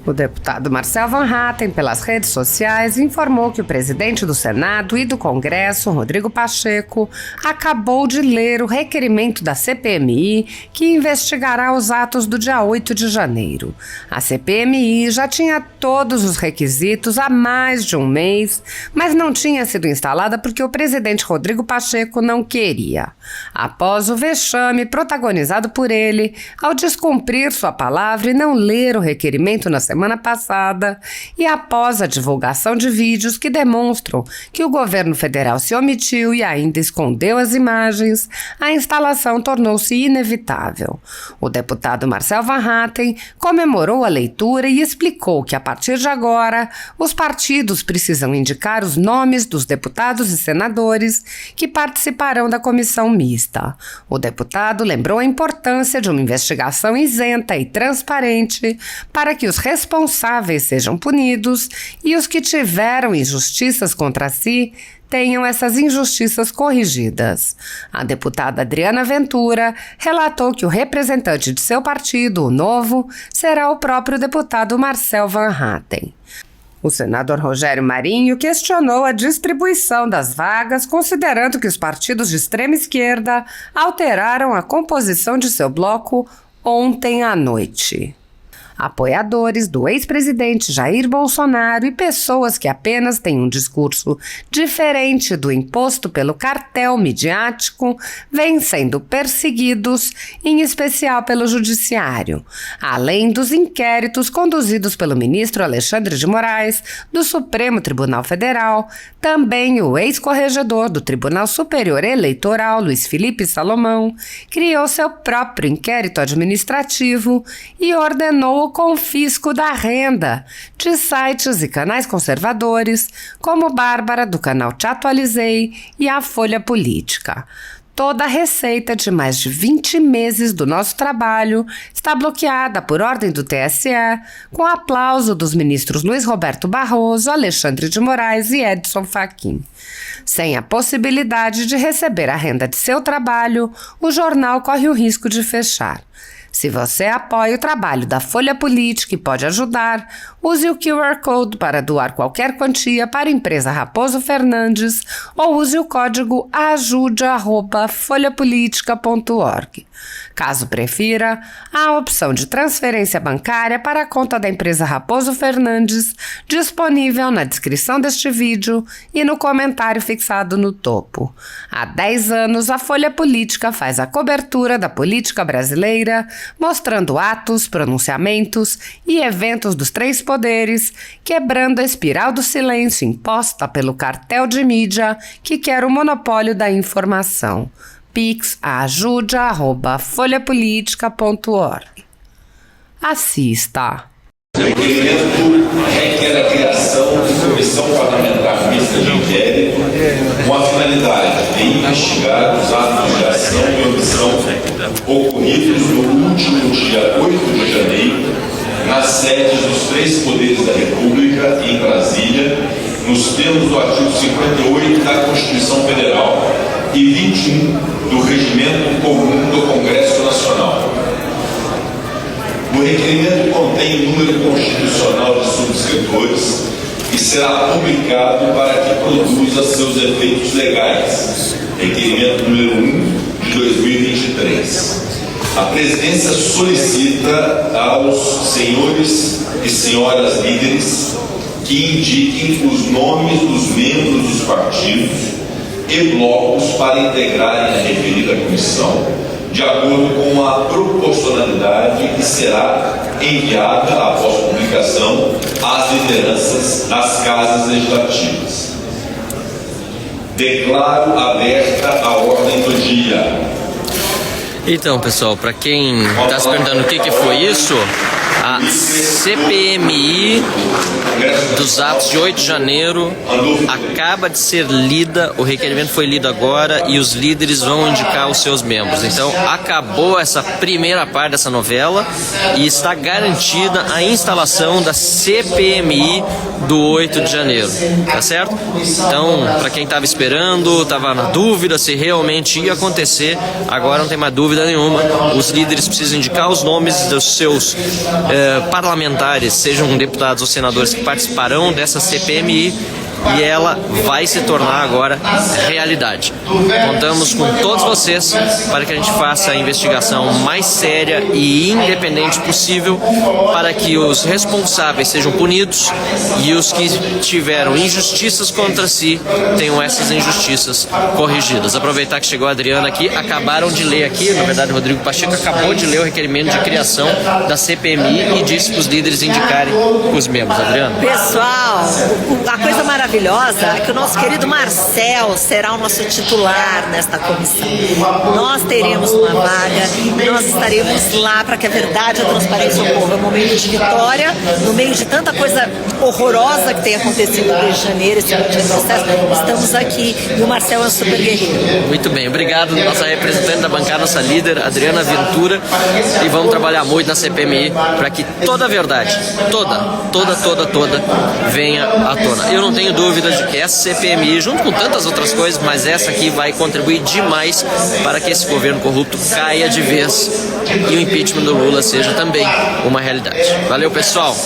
O deputado Marcel Van Hatten, pelas redes sociais, informou que o presidente do Senado e do Congresso, Rodrigo Pacheco, acabou de ler o requerimento da CPMI que investigará os atos do dia 8 de janeiro. A CPMI já tinha todos os requisitos há mais de um mês, mas não tinha sido instalada porque o presidente Rodrigo Pacheco não queria. Após o vexame protagonizado por ele, ao descumprir sua palavra e não ler o requerimento na semana passada, e após a divulgação de vídeos que demonstram que o governo federal se omitiu e ainda escondeu as imagens, a instalação tornou-se inevitável. O deputado Marcel Van Hatten comemorou a leitura e explicou que, a partir de agora, os partidos precisam indicar os nomes dos deputados e senadores que participarão da comissão mista. O deputado lembrou a importância de uma investigação isenta e transparente para que os responsáveis sejam punidos e os que tiveram injustiças contra si tenham essas injustiças corrigidas. A deputada Adriana Ventura relatou que o representante de seu partido, o Novo, será o próprio deputado Marcel Van Hatten. O senador Rogério Marinho questionou a distribuição das vagas, considerando que os partidos de extrema esquerda alteraram a composição de seu bloco ontem à noite. Apoiadores do ex-presidente Jair Bolsonaro e pessoas que apenas têm um discurso diferente do imposto pelo cartel midiático vêm sendo perseguidos, em especial pelo Judiciário. Além dos inquéritos conduzidos pelo ministro Alexandre de Moraes, do Supremo Tribunal Federal, também o ex-corregedor do Tribunal Superior Eleitoral, Luiz Felipe Salomão, criou seu próprio inquérito administrativo e ordenou o confisco da renda de sites e canais conservadores, como Bárbara, do canal Te Atualizei, e a Folha Política. Toda a receita de mais de 20 meses do nosso trabalho está bloqueada por ordem do TSE, com aplauso dos ministros Luiz Roberto Barroso, Alexandre de Moraes e Edson Fachin. Sem a possibilidade de receber a renda de seu trabalho, o jornal corre o risco de fechar. Se você apoia o trabalho da Folha Política e pode ajudar, use o QR Code para doar qualquer quantia para a empresa Raposo Fernandes ou use o código ajude@folhapolitica.org. Caso prefira, há a opção de transferência bancária para a conta da empresa Raposo Fernandes, disponível na descrição deste vídeo e no comentário fixado no topo. Há 10 anos, a Folha Política faz a cobertura da política brasileira, mostrando atos, pronunciamentos e eventos dos três poderes, quebrando a espiral do silêncio imposta pelo cartel de mídia que quer o monopólio da informação. Pix ajude@folhapolitica.org. Assista. O requerimento requer a criação de comissão parlamentar mista de inquérito com a finalidade de investigar os atos de ação e omissão ocorridos no último dia 8 de janeiro nas sedes dos três poderes da República em Brasília, nos termos do artigo 58 da Constituição Federal e 21 do Regimento Comum do Congresso Nacional. O requerimento contém o número constitucional de subscritores e será publicado para que produza seus efeitos legais. Requerimento número 1 de 2023. A presidência solicita aos senhores e senhoras líderes que indiquem os nomes dos membros dos partidos e blocos para integrarem a referida comissão, de acordo com a proporcionalidade que será enviada após publicação às lideranças das casas legislativas. Declaro aberta a ordem do dia. Então, pessoal, para quem está se perguntando o que foi isso, a CPMI dos atos de 8 de janeiro acaba de ser lida, o requerimento foi lido agora e os líderes vão indicar os seus membros. Então acabou essa primeira parte dessa novela e está garantida a instalação da CPMI do 8 de janeiro, tá certo? Então, para quem estava esperando, estava na dúvida se realmente ia acontecer, agora não tem mais dúvida nenhuma. Os líderes precisam indicar os nomes dos seus parlamentares, sejam deputados ou senadores que participarão dessa CPMI, e ela vai se tornar agora realidade. Contamos com todos vocês para que a gente faça a investigação mais séria e independente possível, para que os responsáveis sejam punidos e os que tiveram injustiças contra si tenham essas injustiças corrigidas. Aproveitar que chegou a Adriana aqui, acabaram de ler aqui, na verdade o Rodrigo Pacheco acabou de ler o requerimento de criação da CPMI e disse para os líderes indicarem os membros. Adriana. Pessoal, a coisa maravilhosa é que o nosso querido Marcel será o nosso titular nesta comissão. Nós teremos uma vaga, nós estaremos lá para que a verdade e a transparência ocorra. É um momento de vitória, no meio de tanta coisa horrorosa que tem acontecido desde janeiro, esse processo, estamos aqui e o Marcel é um super guerreiro. Muito bem, obrigado, nossa representante da bancada, nossa líder, Adriana Ventura, e vamos trabalhar muito na CPMI para que toda a verdade, toda venha à tona. Eu não tenho dúvida de que essa CPMI, junto com tantas outras coisas, mas essa aqui vai contribuir demais para que esse governo corrupto caia de vez e o impeachment do Lula seja também uma realidade. Valeu, pessoal!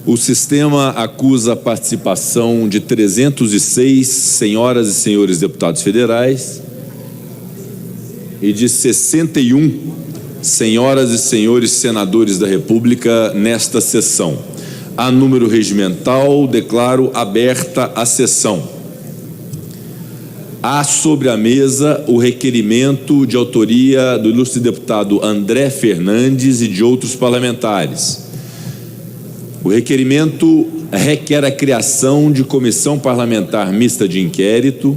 O sistema acusa a participação de 306 senhoras e senhores deputados federais e de 61 senhoras e senhores senadores da República nesta sessão. A número regimental, declaro aberta a sessão. Há sobre a mesa o requerimento de autoria do ilustre deputado André Fernandes e de outros parlamentares. O requerimento requer a criação de comissão parlamentar mista de inquérito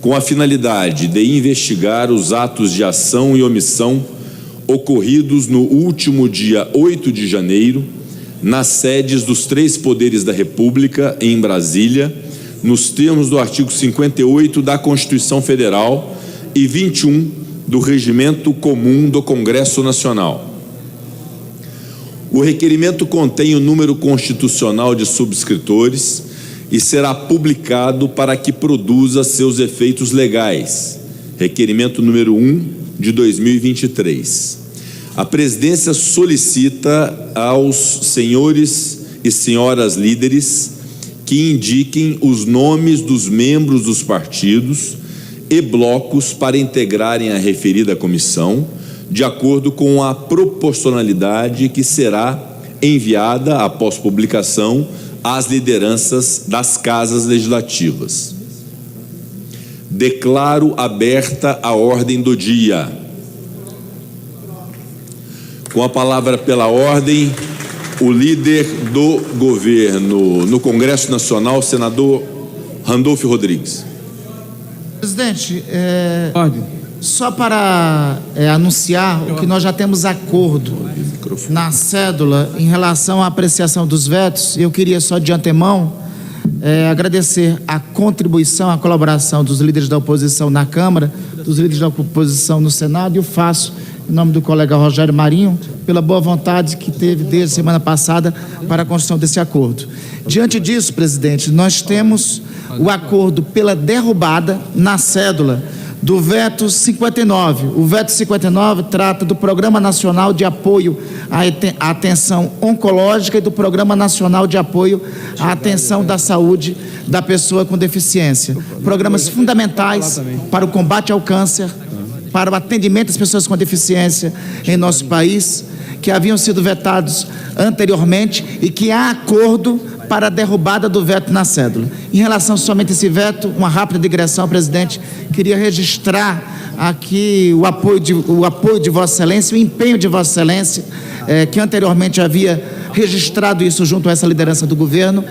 com a finalidade de investigar os atos de ação e omissão ocorridos no último dia 8 de janeiro, nas sedes dos 3 poderes da República, em Brasília, nos termos do artigo 58 da Constituição Federal e 21 do Regimento Comum do Congresso Nacional. O requerimento contém o número constitucional de subscritores e será publicado para que produza seus efeitos legais. Requerimento número 1 de 2023. A presidência solicita aos senhores e senhoras líderes que indiquem os nomes dos membros dos partidos e blocos para integrarem a referida comissão, de acordo com a proporcionalidade que será enviada após publicação às lideranças das casas legislativas. Declaro aberta a ordem do dia. Com a palavra pela ordem, o líder do governo no Congresso Nacional, senador Randolfo Rodrigues. Presidente, só para anunciar o que nós já temos acordo na cédula em relação à apreciação dos vetos, eu queria só de antemão agradecer a contribuição, a colaboração dos líderes da oposição na Câmara, dos líderes da oposição no Senado, e eu faço em nome do colega Rogério Marinho, pela boa vontade que teve desde a semana passada para a construção desse acordo. Diante disso, presidente, nós temos o acordo pela derrubada na cédula do veto 59. O veto 59 trata do Programa Nacional de Apoio à Atenção Oncológica e do Programa Nacional de Apoio à Atenção da Saúde da Pessoa com Deficiência. Programas fundamentais para o combate ao câncer, para o atendimento das pessoas com deficiência em nosso país, que haviam sido vetados anteriormente e que há acordo para a derrubada do veto na cédula. Em relação somente a esse veto, uma rápida digressão, presidente, queria registrar aqui o apoio de Vossa Excelência, o empenho de Vossa Excelência, que anteriormente havia registrado isso junto a essa liderança do governo,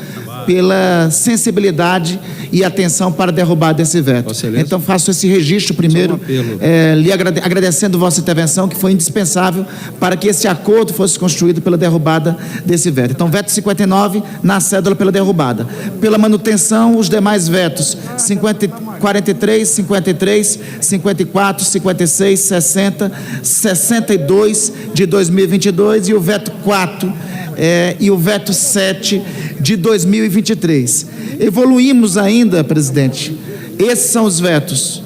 pela sensibilidade e atenção para derrubar desse veto. Então faço esse registro primeiro, lhe agradecendo vossa intervenção, que foi indispensável para que esse acordo fosse construído pela derrubada desse veto. Então veto 59 na cédula pela derrubada. Pela manutenção, os demais vetos 43, 53, 54, 56, 60, 62 de 2022 e o veto 4 e o veto 7 de 2023. Evoluímos ainda, presidente. Esses são os vetos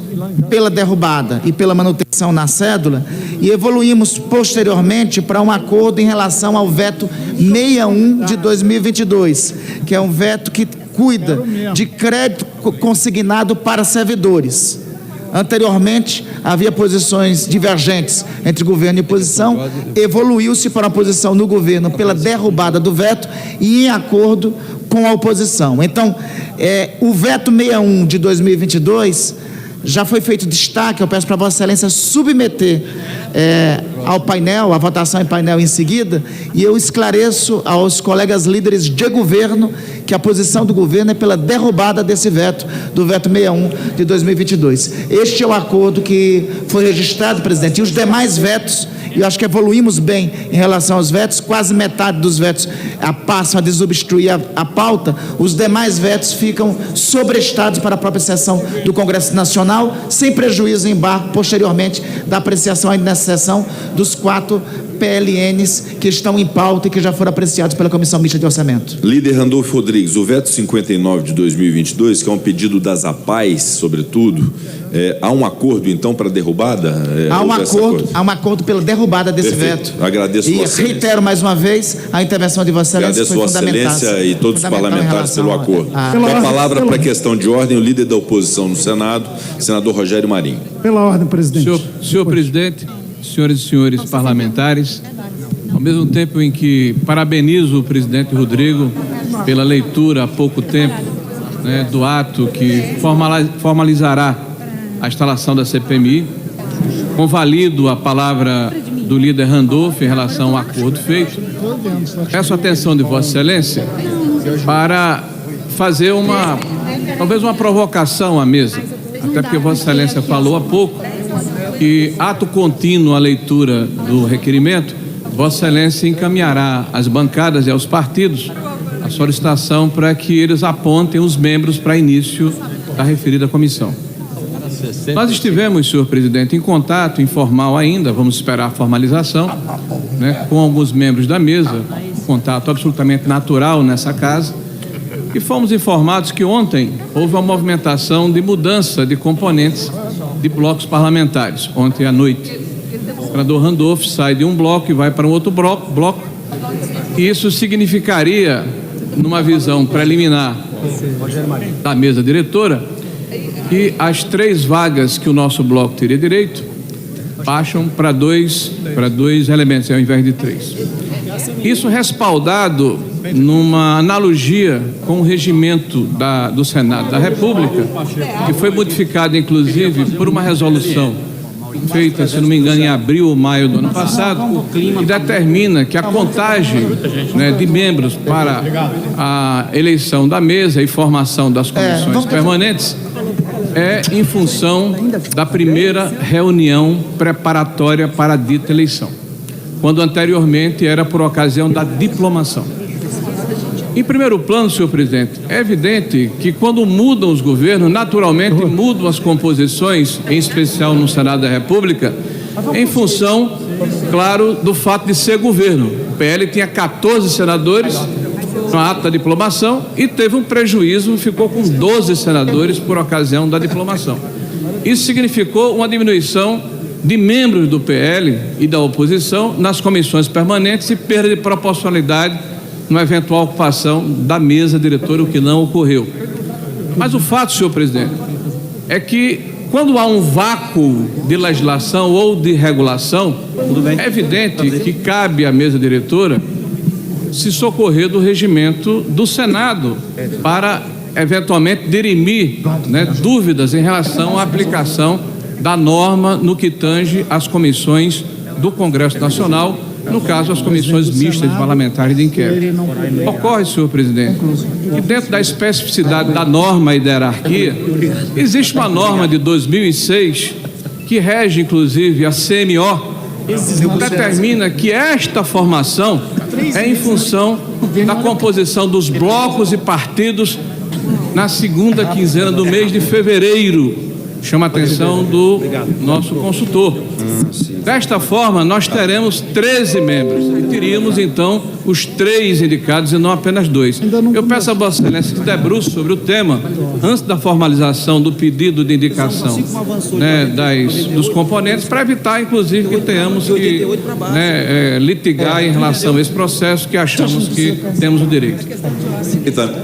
pela derrubada e pela manutenção na cédula, e evoluímos posteriormente para um acordo em relação ao veto 61 de 2022, que é um veto que cuida de crédito consignado para servidores. Anteriormente, havia posições divergentes entre governo e oposição, evoluiu-se para uma posição no governo pela derrubada do veto e em acordo com a oposição. Então, o veto 61 de 2022 já foi feito destaque. Eu peço para Vossa Excelência submeter ao painel, a votação em painel em seguida, e eu esclareço aos colegas líderes de governo que a posição do governo é pela derrubada desse veto, do veto 61 de 2022. Este é o acordo que foi registrado, presidente, e os demais vetos, eu acho que evoluímos bem em relação aos vetos, quase metade dos vetos passam a desobstruir a pauta, os demais vetos ficam sobrestados para a própria sessão do Congresso Nacional, sem prejuízo em embargo, posteriormente, da apreciação ainda nessa sessão dos 4 PLNs que estão em pauta e que já foram apreciados pela Comissão Mista de Orçamento. Líder Randolfo Rodrigues, o veto 59 de 2022, que é um pedido das APAES, sobretudo, há um acordo, então, para a derrubada? Há um acordo pela derrubada desse veto. Agradeço Vossa Excelência. E reitero mais uma vez a intervenção de Vossa Excelência. Agradeço Vossa Excelência e todos os parlamentares pelo acordo. Com a palavra para a questão de ordem, o líder da oposição no Senado, senador Rogério Marinho. Pela ordem, presidente. Senhor presidente, senhoras e senhores parlamentares, ao mesmo tempo em que parabenizo o presidente Rodrigo pela leitura há pouco tempo, do ato que formalizará a instalação da CPMI, convalido a palavra do líder Randolfo em relação ao acordo feito, peço a atenção de Vossa Excelência para fazer talvez uma provocação à mesa, até porque Vossa Excelência falou há pouco que, ato contínuo à leitura do requerimento, Vossa Excelência encaminhará às bancadas e aos partidos a solicitação para que eles apontem os membros para início da referida comissão. Nós estivemos, senhor presidente, em contato informal ainda, vamos esperar a formalização, com alguns membros da mesa, contato absolutamente natural nessa casa, e fomos informados que ontem houve uma movimentação de mudança de componentes de blocos parlamentares, ontem à noite. O senador Randolfo sai de um bloco e vai para um outro bloco, e isso significaria, numa visão preliminar da mesa diretora, que as 3 vagas que o nosso bloco teria direito baixam para dois elementos, ao invés de 3. Isso respaldado numa analogia com o regimento do Senado da República, que foi modificado, inclusive, por uma resolução feita, se não me engano, em abril ou maio do ano passado, que determina que a contagem de membros para a eleição da mesa e formação das comissões permanentes é em função da primeira reunião preparatória para a dita eleição, quando anteriormente era por ocasião da diplomação. Em primeiro plano, senhor presidente, é evidente que quando mudam os governos, naturalmente mudam as composições, em especial no Senado da República, em função, claro, do fato de ser governo. O PL tinha 14 senadores no ato da diplomação e teve um prejuízo, ficou com 12 senadores por ocasião da diplomação. Isso significou uma diminuição de membros do PL e da oposição nas comissões permanentes e perda de proporcionalidade numa eventual ocupação da mesa diretora, o que não ocorreu. Mas o fato, senhor presidente, é que quando há um vácuo de legislação ou de regulação, é evidente que cabe à mesa diretora se socorrer do regimento do Senado para eventualmente dirimir dúvidas em relação à aplicação da norma no que tange às comissões do Congresso Nacional, no caso, as comissões mistas parlamentares de inquérito. Ocorre, senhor presidente, que dentro da especificidade da norma e da hierarquia, existe uma norma de 2006 que rege, inclusive, a CMO, determina que esta formação é em função da composição dos blocos e partidos na segunda quinzena do mês de fevereiro. chama a atenção do nosso consultor. Desta forma, nós teremos 13 membros e teríamos, então, os 3 indicados e não apenas 2. Eu peço a Vossa Excelência que se debruce sobre o tema antes da formalização do pedido de indicação, né, dos componentes, para evitar, inclusive, que tenhamos que litigar em relação a esse processo que achamos que temos o direito.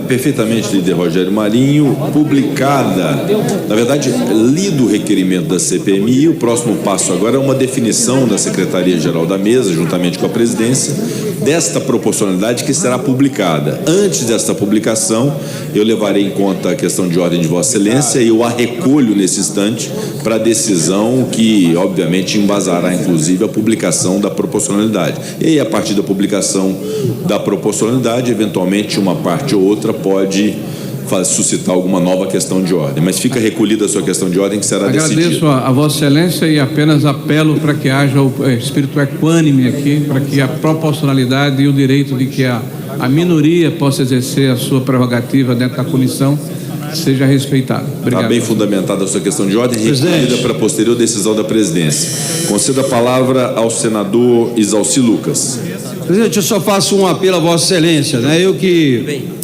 Perfeitamente, líder Rogério Marinho. Publicada, na verdade, lido o requerimento da CPMI, o próximo passo agora é uma definição da Secretaria-Geral da Mesa, juntamente com a presidência, desta proporcionalidade que será publicada. Antes desta publicação, eu levarei em conta a questão de ordem de Vossa Excelência e eu a recolho nesse instante para a decisão que, obviamente, embasará, inclusive, a publicação da proporcionalidade. E aí, a partir da publicação da proporcionalidade, eventualmente, uma parte ou outra pode suscitar alguma nova questão de ordem, mas fica recolhida a sua questão de ordem que será decidida. Agradeço a Vossa Excelência e apenas apelo para que haja o espírito equânime aqui, para que a proporcionalidade e o direito de que a minoria possa exercer a sua prerrogativa dentro da comissão seja respeitado. Obrigado. Está bem fundamentada a sua questão de ordem, recolhida para a posterior decisão da presidência. Concedo a palavra ao senador Isalci Lucas. Presidente, eu só faço um apelo a Vossa Excelência, né? Eu que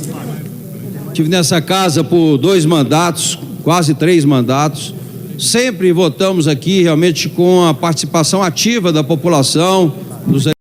estive nessa casa por 2 mandatos, quase 3 mandatos, sempre votamos aqui realmente com a participação ativa da população, dos